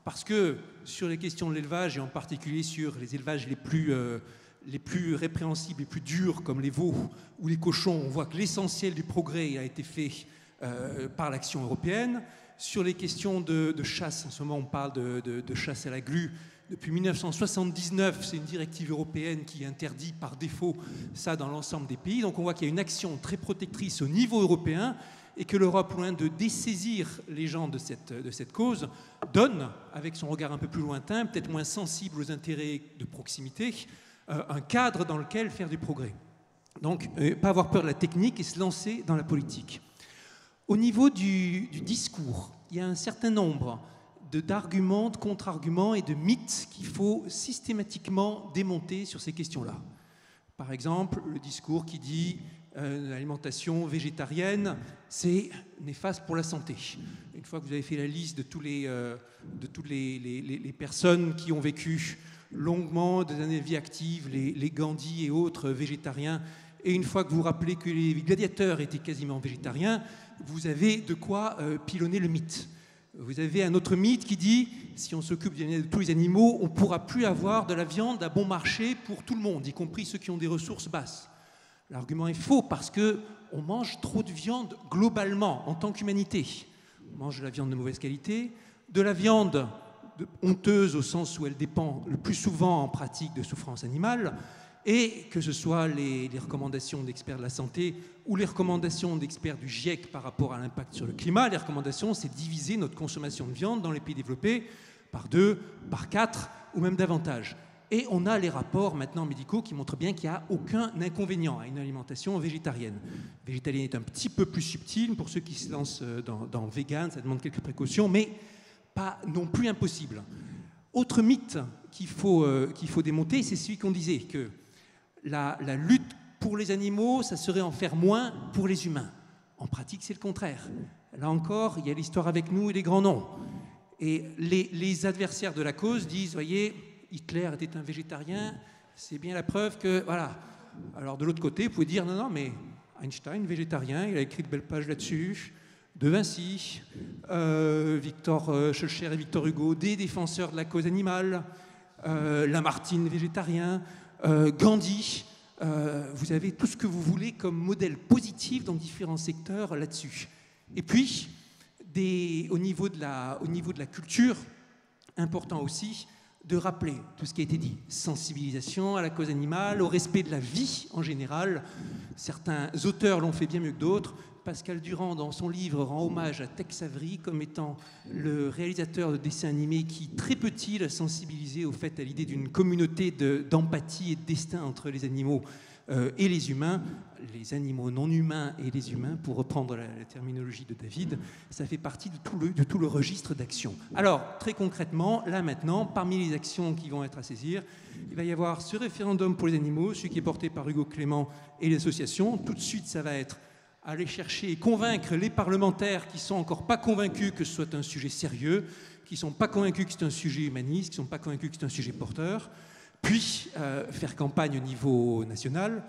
Parce que sur les questions de l'élevage, et en particulier sur les élevages les plus répréhensibles, les plus durs, comme les veaux ou les cochons, on voit que l'essentiel du progrès a été fait par l'action européenne. Sur les questions de chasse, en ce moment on parle de chasse à la glu. Depuis 1979, c'est une directive européenne qui interdit par défaut ça dans l'ensemble des pays. Donc on voit qu'il y a une action très protectrice au niveau européen et que l'Europe, loin de dessaisir les gens de cette cause, donne, avec son regard un peu plus lointain, peut-être moins sensible aux intérêts de proximité, un cadre dans lequel faire du progrès. Donc, pas avoir peur de la technique et se lancer dans la politique. Au niveau du discours, il y a un certain nombre d'arguments, de contre-arguments et de mythes qu'il faut systématiquement démonter sur ces questions-là. Par exemple, le discours qui dit l'alimentation végétarienne, c'est néfaste pour la santé. Une fois que vous avez fait la liste de toutes les personnes qui ont vécu longuement des années de vie active, les Gandhi et autres végétariens, et une fois que vous rappelez que les gladiateurs étaient quasiment végétariens, vous avez de quoi pilonner le mythe. Vous avez un autre mythe qui dit, si on s'occupe de tous les animaux, on ne pourra plus avoir de la viande à bon marché pour tout le monde, y compris ceux qui ont des ressources basses. L'argument est faux parce qu'on mange trop de viande globalement, en tant qu'humanité. On mange de la viande de mauvaise qualité, de la viande honteuse au sens où elle dépend le plus souvent en pratique de souffrance animale, et que ce soit les recommandations d'experts de la santé ou les recommandations d'experts du GIEC par rapport à l'impact sur le climat, les recommandations, c'est diviser notre consommation de viande dans les pays développés par 2, par 4 ou même davantage. Et on a les rapports maintenant médicaux qui montrent bien qu'il n'y a aucun inconvénient à une alimentation végétarienne. Végétalienne est un petit peu plus subtil. Pour ceux qui se lancent dans vegan, ça demande quelques précautions, mais pas non plus impossible. Autre mythe qu'il faut démonter, c'est celui qu'on disait, que la lutte pour les animaux, ça serait en faire moins pour les humains. En pratique, c'est le contraire. Là encore, il y a l'histoire avec nous et les grands noms. Et les adversaires de la cause disent, voyez, Hitler était un végétarien, c'est bien la preuve que, voilà. Alors de l'autre côté, vous pouvez dire, non, non, mais Einstein, végétarien, il a écrit de belles pages là-dessus, De Vinci, Victor Schœlcher et Victor Hugo, des défenseurs de la cause animale, Lamartine, végétarien, Gandhi, vous avez tout ce que vous voulez comme modèle positif dans différents secteurs là-dessus. Et puis, au niveau de la culture, important aussi de rappeler tout ce qui a été dit, sensibilisation à la cause animale, au respect de la vie en général. Certains auteurs l'ont fait bien mieux que d'autres. Pascal Durand, dans son livre, rend hommage à Tex Avery comme étant le réalisateur de dessins animés qui, très petit, l'a sensibilisé au fait à l'idée d'une communauté d'empathie et de destin entre les animaux et les humains, les animaux non humains et les humains, pour reprendre la terminologie de David. Ça fait partie de tout le registre d'actions. Alors, très concrètement, là maintenant, parmi les actions qui vont être à saisir, il va y avoir ce référendum pour les animaux, celui qui est porté par Hugo Clément et l'association. Tout de suite, ça va être aller chercher et convaincre les parlementaires qui ne sont encore pas convaincus que ce soit un sujet sérieux, qui ne sont pas convaincus que c'est un sujet humaniste, qui ne sont pas convaincus que c'est un sujet porteur, puis faire campagne au niveau national.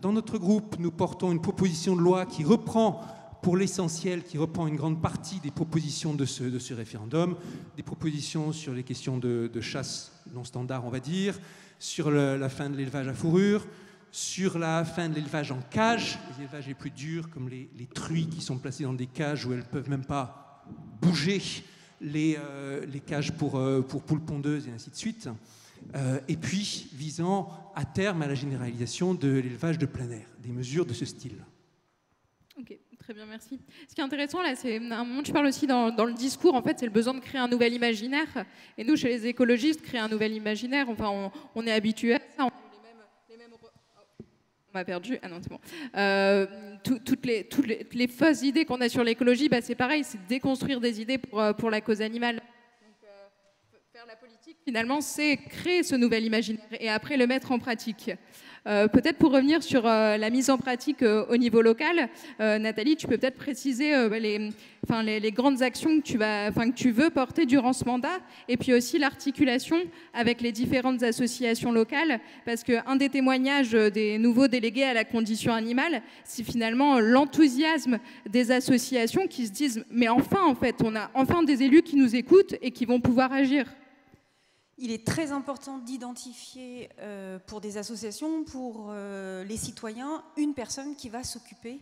Dans notre groupe, nous portons une proposition de loi qui reprend, pour l'essentiel, qui reprend une grande partie des propositions de ce référendum, des propositions sur les questions de chasse non standard, on va dire, sur la fin de l'élevage à fourrure, sur la fin de l'élevage en cage, les élevages les plus durs, comme les truies qui sont placées dans des cages où elles ne peuvent même pas bouger, les cages pour poules pondeuses et ainsi de suite. Et puis, visant à terme à la généralisation de l'élevage de plein air, des mesures de ce style. Ok, très bien, merci. Ce qui est intéressant, là, c'est à un moment, tu parles aussi dans le discours, en fait, c'est le besoin de créer un nouvel imaginaire. Et nous, chez les écologistes, créer un nouvel imaginaire, enfin, on est habitué à ça. On m'a perdu. Ah non, c'est bon. Toutes les fausses idées qu'on a sur l'écologie, bah, c'est pareil, c'est déconstruire des idées pour la cause animale. Donc, faire la politique, finalement, c'est créer ce nouvel imaginaire et après le mettre en pratique. Peut-être pour revenir sur la mise en pratique au niveau local, Nathalie, tu peux peut-être préciser les grandes actions que tu veux porter durant ce mandat, et puis aussi l'articulation avec les différentes associations locales, parce qu'un des témoignages des nouveaux délégués à la condition animale, c'est finalement l'enthousiasme des associations qui se disent « mais enfin, en fait, on a enfin des élus qui nous écoutent et qui vont pouvoir agir ». Il est très important d'identifier pour des associations, pour les citoyens, une personne qui va s'occuper,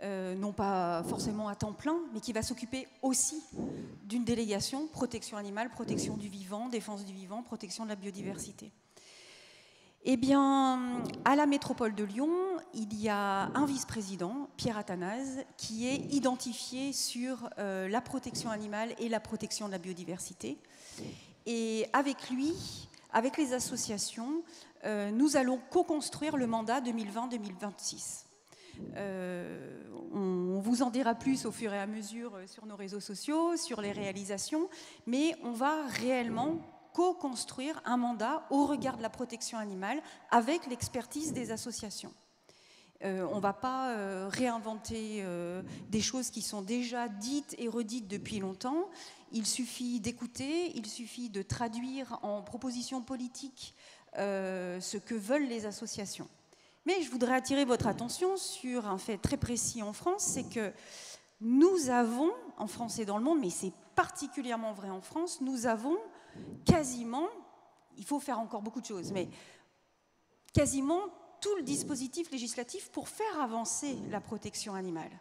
non pas forcément à temps plein, mais qui va s'occuper aussi d'une délégation, protection animale, protection du vivant, défense du vivant, protection de la biodiversité. Eh bien, à la métropole de Lyon, il y a un vice-président, Pierre Athanase, qui est identifié sur la protection animale et la protection de la biodiversité. Et avec lui, avec les associations, nous allons co-construire le mandat 2020-2026. On vous en dira plus au fur et à mesure sur nos réseaux sociaux, sur les réalisations, mais on va réellement co-construire un mandat au regard de la protection animale avec l'expertise des associations. On ne va pas réinventer des choses qui sont déjà dites et redites depuis longtemps. Il suffit d'écouter, il suffit de traduire en propositions politiques ce que veulent les associations. Mais je voudrais attirer votre attention sur un fait très précis en France, c'est que nous avons, en France et dans le monde, mais c'est particulièrement vrai en France, nous avons quasiment, il faut faire encore beaucoup de choses, mais quasiment tout le dispositif législatif pour faire avancer la protection animale.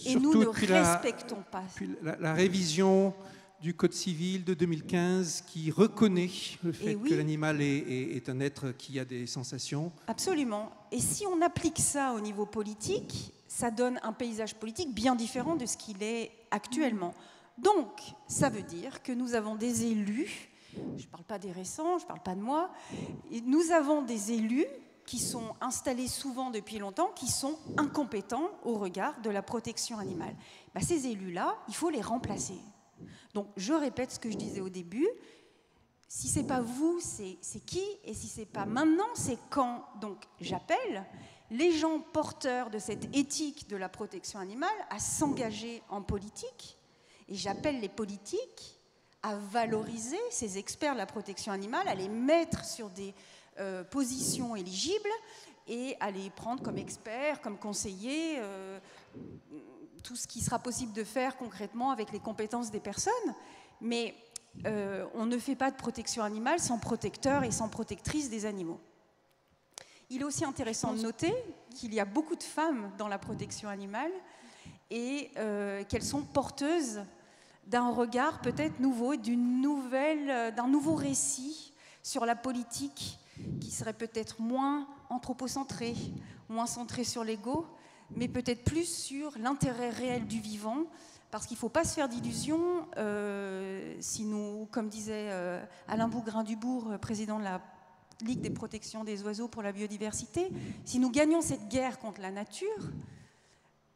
Et surtout, nous ne respectons pas. La révision du Code civil de 2015 qui reconnaît le fait que l'animal est un être qui a des sensations. Absolument. Et si on applique ça au niveau politique, ça donne un paysage politique bien différent de ce qu'il est actuellement. Donc, ça veut dire que nous avons des élus, je ne parle pas des récents, je ne parle pas de moi, et nous avons des élus qui sont installés souvent depuis longtemps, qui sont incompétents au regard de la protection animale. Ben, ces élus-là, il faut les remplacer. Donc, je répète ce que je disais au début. Si ce n'est pas vous, c'est qui? Et si ce n'est pas maintenant, c'est quand? Donc, j'appelle les gens porteurs de cette éthique de la protection animale à s'engager en politique Et j'appelle les politiques à valoriser ces experts de la protection animale, à les mettre sur des positions éligibles et à les prendre comme experts, comme conseillers, tout ce qui sera possible de faire concrètement avec les compétences des personnes. Mais on ne fait pas de protection animale sans protecteurs et sans protectrices des animaux. Il est aussi intéressant de noter qu'il y a beaucoup de femmes dans la protection animale et qu'elles sont porteuses d'un regard peut-être nouveau, d'un nouveau récit sur la politique qui serait peut-être moins anthropocentré, moins centré sur l'ego, mais peut-être plus sur l'intérêt réel du vivant, parce qu'il ne faut pas se faire d'illusions. Si nous, comme disait Alain Bougrain-Dubourg, président de la Ligue des protections des oiseaux pour la biodiversité, si nous gagnons cette guerre contre la nature,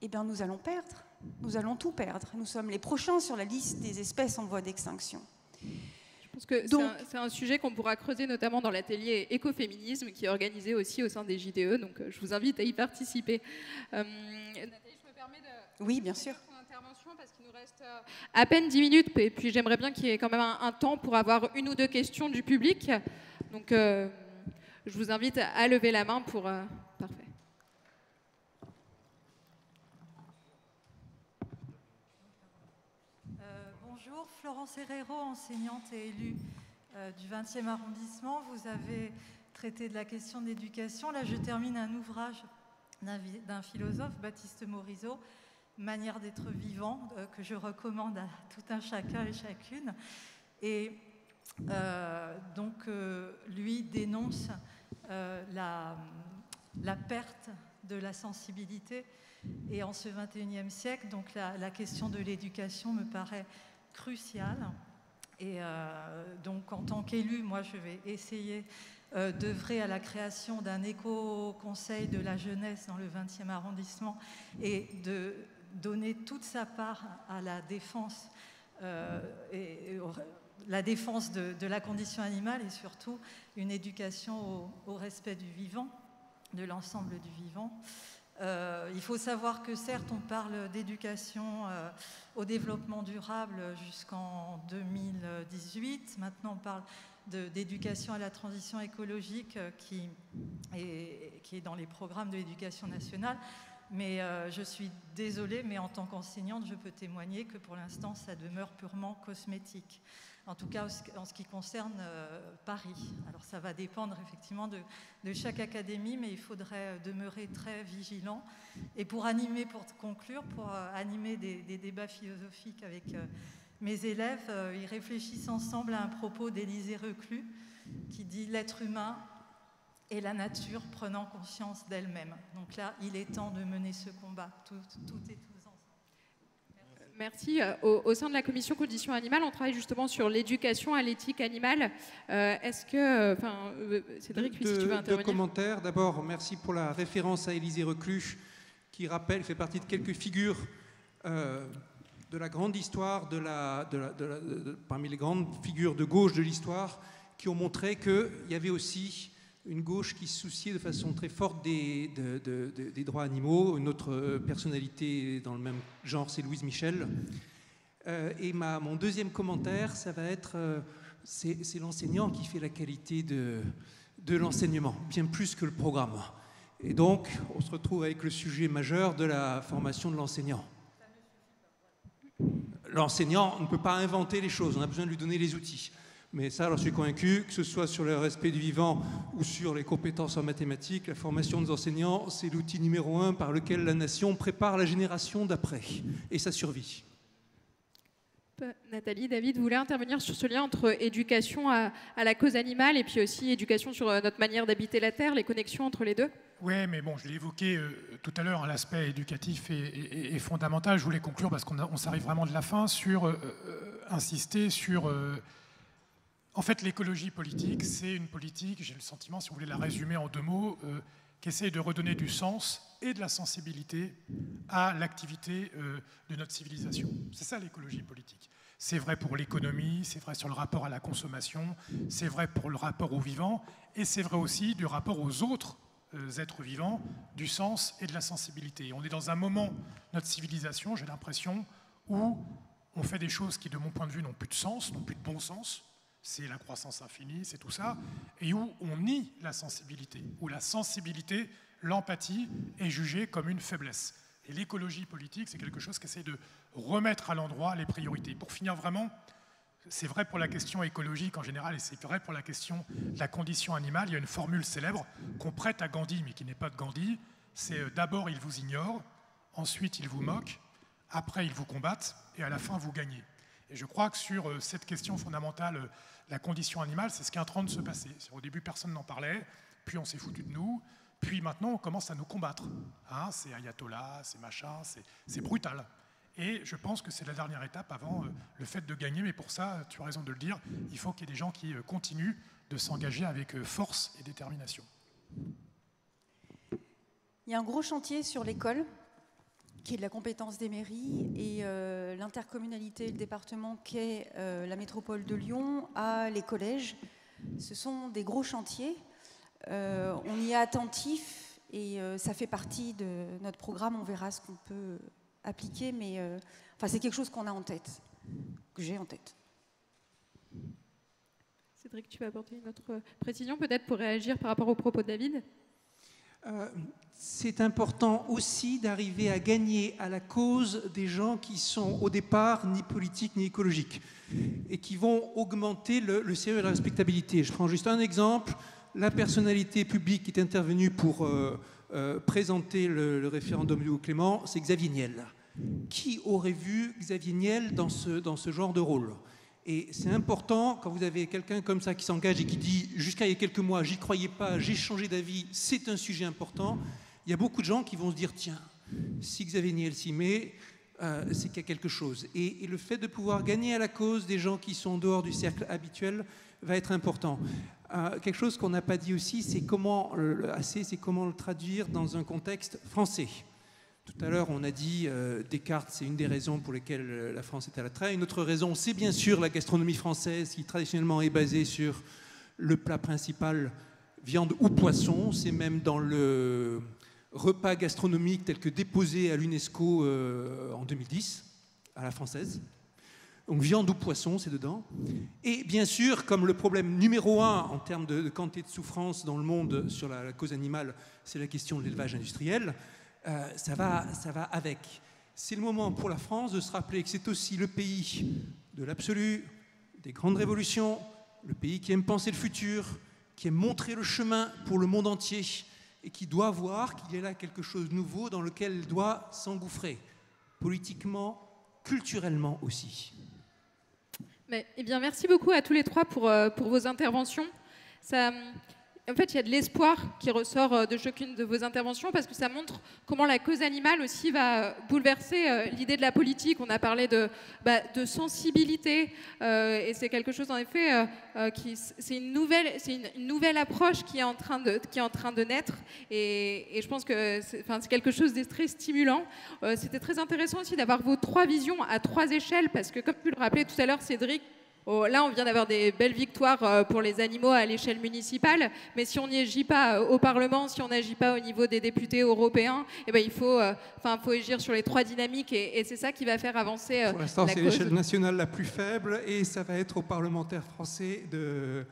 eh bien nous allons perdre, nous allons tout perdre. Nous sommes les prochains sur la liste des espèces en voie d'extinction. Je pense que c'est un sujet qu'on pourra creuser notamment dans l'atelier écoféminisme qui est organisé aussi au sein des JDE, donc je vous invite à y participer. Nathalie, je me permets de... Oui, bien sûr. Intervention parce qu'il nous reste à peine 10 minutes et puis j'aimerais bien qu'il y ait quand même un temps pour avoir une ou deux questions du public. Donc je vous invite à lever la main pour... Parfait. Bonjour, Florence Herrero, enseignante et élue du 20e arrondissement. Vous avez traité de la question de l'éducation. Là, je termine un ouvrage d'un philosophe, Baptiste Morisot, Manière d'être vivant, que je recommande à tout un chacun et chacune. Et lui dénonce la perte de la sensibilité. Et en ce 21e siècle, donc la question de l'éducation me paraît cruciale. Et donc en tant qu'élue, moi je vais essayer d'œuvrer à la création d'un éco-conseil de la jeunesse dans le 20e arrondissement et de donner toute sa part à la défense la défense de la condition animale et surtout une éducation au respect du vivant, de l'ensemble du vivant. Il faut savoir que certes on parle d'éducation au développement durable jusqu'en 2018, maintenant on parle d'éducation à la transition écologique qui est dans les programmes de l'éducation nationale, mais je suis désolée, mais en tant qu'enseignante je peux témoigner que pour l'instant ça demeure purement cosmétique. En tout cas, en ce qui concerne Paris. Alors, ça va dépendre effectivement de chaque académie, mais il faudrait demeurer très vigilant. Et pour conclure, pour animer des débats philosophiques avec mes élèves, ils réfléchissent ensemble à un propos d'Élisée Reclus qui dit « L'être humain et la nature prenant conscience d'elle-même ». Donc là, il est temps de mener ce combat, toutes et tous. Merci. Au sein de la commission conditions animales, on travaille justement sur l'éducation à l'éthique animale. Est-ce que, Cédric, si tu veux intervenir. Deux commentaires. D'abord, merci pour la référence à Élisée Reclus, qui fait partie de quelques figures de la grande histoire, parmi les grandes figures de gauche de l'histoire, qui ont montré qu'il y avait aussi une gauche qui se souciait de façon très forte des droits animaux. Une autre personnalité dans le même genre, c'est Louise Michel. Et mon deuxième commentaire, ça va être, c'est l'enseignant qui fait la qualité de l'enseignement, bien plus que le programme. Et donc, on se retrouve avec le sujet majeur de la formation de l'enseignant. L'enseignant ne peut pas inventer les choses, on a besoin de lui donner les outils. Mais ça, j'en suis convaincu, que ce soit sur le respect du vivant ou sur les compétences en mathématiques, la formation des enseignants, c'est l'outil numéro 1 par lequel la nation prépare la génération d'après et sa survie. Nathalie, David, vous voulez intervenir sur ce lien entre éducation à la cause animale et puis aussi éducation sur notre manière d'habiter la Terre, les connexions entre les deux? Oui, mais bon, je l'ai évoqué tout à l'heure, l'aspect éducatif est fondamental. Je voulais conclure parce qu'on s'arrive vraiment de la fin sur insister sur... En fait, l'écologie politique, c'est une politique, j'ai le sentiment, si vous voulez la résumer en 2 mots, qui essaie de redonner du sens et de la sensibilité à l'activité de notre civilisation. C'est ça l'écologie politique. C'est vrai pour l'économie, c'est vrai sur le rapport à la consommation, c'est vrai pour le rapport au vivant, et c'est vrai aussi du rapport aux autres êtres vivants, du sens et de la sensibilité. On est dans un moment, notre civilisation, j'ai l'impression, où on fait des choses qui, de mon point de vue, n'ont plus de sens, n'ont plus de bon sens. C'est la croissance infinie, c'est tout ça. Et où on nie la sensibilité, où la sensibilité, l'empathie est jugée comme une faiblesse. Et l'écologie politique, c'est quelque chose qui essaie de remettre à l'endroit les priorités. Pour finir vraiment, c'est vrai pour la question écologique en général et c'est vrai pour la question de la condition animale. Il y a une formule célèbre qu'on prête à Gandhi, mais qui n'est pas de Gandhi. C'est d'abord, ils vous ignorent, ensuite, ils vous moquent, après, ils vous combattent et à la fin, vous gagnez. Et je crois que sur cette question fondamentale, la condition animale, c'est ce qui est en train de se passer. Au début, personne n'en parlait, puis on s'est foutu de nous, puis maintenant, on commence à nous combattre. Hein, c'est ayatollah, c'est machin, c'est brutal. Et je pense que c'est la dernière étape avant le fait de gagner. Mais pour ça, tu as raison de le dire, il faut qu'il y ait des gens qui continuent de s'engager avec force et détermination. Il y a un gros chantier sur l'école, qui est de la compétence des mairies, et l'intercommunalité, le département qu'est la métropole de Lyon, à les collèges. Ce sont des gros chantiers. On y est attentif, et ça fait partie de notre programme. On verra ce qu'on peut appliquer, mais enfin, c'est quelque chose qu'on a en tête, que j'ai en tête. Cédric, tu vas apporter une autre précision, peut-être pour réagir par rapport aux propos de David. C'est important aussi d'arriver à gagner à la cause des gens qui sont au départ ni politiques ni écologiques et qui vont augmenter le sérieux et la respectabilité. Je prends juste un exemple. La personnalité publique qui est intervenue pour présenter le référendum de Hugo Clément, c'est Xavier Niel. Qui aurait vu Xavier Niel dans ce genre de rôle? Et c'est important, quand vous avez quelqu'un comme ça qui s'engage et qui dit « jusqu'à il y a quelques mois, j'y croyais pas, j'ai changé d'avis, c'est un sujet important », il y a beaucoup de gens qui vont se dire « tiens, si Xavier Niel s'y met, c'est qu'il y a quelque chose ». Et le fait de pouvoir gagner à la cause des gens qui sont en dehors du cercle habituel va être important. Quelque chose qu'on n'a pas dit aussi, c'est comment le traduire dans un contexte français. Tout à l'heure, on a dit Descartes, c'est une des raisons pour lesquelles la France est à la traîne. Une autre raison, c'est bien sûr la gastronomie française qui traditionnellement est basée sur le plat principal, viande ou poisson. C'est même dans le repas gastronomique tel que déposé à l'UNESCO en 2010, à la française. Donc viande ou poisson, c'est dedans. Et bien sûr, comme le problème numéro 1 en termes de quantité de souffrance dans le monde sur la cause animale, c'est la question de l'élevage industriel, ça va avec. C'est le moment pour la France de se rappeler que c'est aussi le pays de l'absolu, des grandes révolutions, le pays qui aime penser le futur, qui aime montrer le chemin pour le monde entier et qui doit voir qu'il y a là quelque chose de nouveau dans lequel il doit s'engouffrer, politiquement, culturellement aussi. Eh bien, merci beaucoup à tous les trois pour vos interventions. En fait, il y a de l'espoir qui ressort de chacune de vos interventions parce que ça montre comment la cause animale aussi va bouleverser l'idée de la politique. On a parlé de sensibilité et c'est quelque chose en effet c'est une nouvelle approche qui est en train de naître et je pense que c'est quelque chose de très stimulant. C'était très intéressant aussi d'avoir vos trois visions à trois échelles parce que comme tu le rappelais tout à l'heure, Cédric, là, on vient d'avoir des belles victoires pour les animaux à l'échelle municipale, mais si on n'y agit pas au Parlement, si on n'agit pas au niveau des députés européens, eh ben, il faut agir sur les trois dynamiques et c'est ça qui va faire avancer pour l'instant, c'est l'échelle nationale la plus faible et ça va être aux parlementaires français de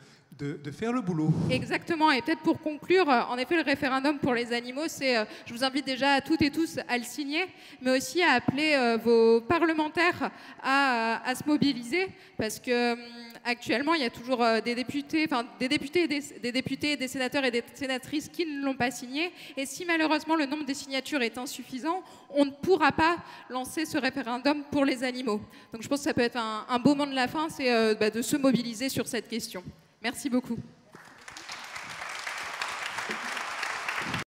faire le boulot. Exactement, et peut-être pour conclure, en effet, le référendum pour les animaux, je vous invite déjà à toutes et tous à le signer, mais aussi à appeler vos parlementaires à se mobiliser, parce que actuellement, il y a toujours des députés et des sénateurs et des sénatrices qui ne l'ont pas signé, et si malheureusement le nombre des signatures est insuffisant, on ne pourra pas lancer ce référendum pour les animaux. Donc je pense que ça peut être un beau mot de la fin, c'est de se mobiliser sur cette question. Merci beaucoup.